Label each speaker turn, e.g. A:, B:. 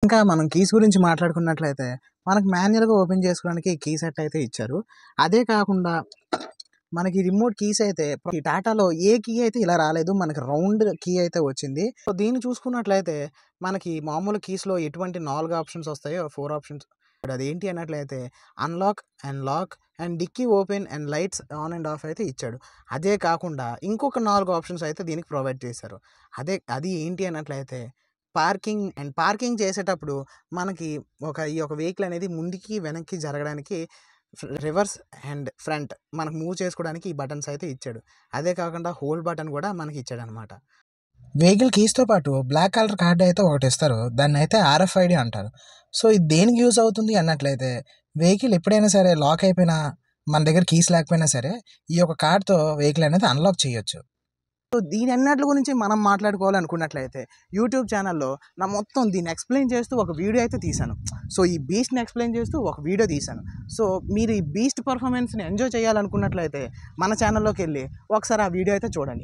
A: ఇంకా మనం కీస్ గురించి మాట్లాడుకున్నట్లయితే మనకు మాన్యువల్‌గా ఓపెన్ చేసుకోవడానికి కీ సెట్ అయితే ఇచ్చారు. అదే కాకుండా మనకి రిమోట్ కీస్ అయితే ఈ టాటాలో ఏ కీ అయితే ఇలా రాలేదు. మనకి రౌండ్ కీ అయితే వచ్చింది. సో, దీన్ని చూసుకున్నట్లయితే మనకి మామూలు కీస్‌లో ఎటువంటి 4 ఆప్షన్స్ వస్తాయో 4 ఆప్షన్స్ అదేంటి అన్నట్లయితే unlock and lock and dicky open and lights on and off అయితే ఇచ్చాడు. అదే కాకుండా ఇంకొక 4 ఆప్షన్స్ అయితే దీనికి ప్రొవైడ్ చేశారు. అది ఏంటి అన్నట్లయితే పార్కింగ్ చేసేటప్పుడు మనకి ఈ యొక్క వెహికల్ అనేది ముందుకి, వెనక్కి జరగడానికి రివర్స్ అండ్ ఫ్రంట్ మనకు మూవ్ చేసుకోవడానికి ఈ బటన్స్ అయితే ఇచ్చాడు. అదే కాకుండా హోల్డ్ బటన్ కూడా మనకి ఇచ్చాడనమాట. వెహికల్ కీస్‌తో పాటు బ్లాక్ కలర్ కార్డ్ అయితే ఒకటి ఇస్తారు. దాన్నైతే ఆర్ఎఫ్ఐడి అంటారు. సో, ఇది దేనికి యూజ్ అవుతుంది అన్నట్లయితే వెహికల్ ఎప్పుడైనా సరే లాక్ అయిపోయినా, మన దగ్గర కీస్ లేకపోయినా సరే ఈ యొక్క కార్డ్‌తో వెహికల్ అనేది అన్‌లాక్ చేయొచ్చు. సో, దీనన్నిటి గురించి మనం మాట్లాడుకోవాలనుకున్నట్లయితే యూట్యూబ్ ఛానల్‌లో మొత్తం దీన్ని ఎక్స్‌ప్లెయిన్ చేస్తూ ఒక వీడియో అయితే తీశాను. సో, ఈ బీస్ట్‌ని ఎక్స్‌ప్లెయిన్ చేస్తూ ఒక వీడియో తీశాను. సో, మీరు ఈ బీస్ట్ పర్ఫార్మెన్స్‌ని ఎంజాయ్ చేయాలనుకున్నట్లయితే మన ఛానల్‌లోకెళ్ళి ఒకసారి ఆ వీడియో అయితే చూడండి.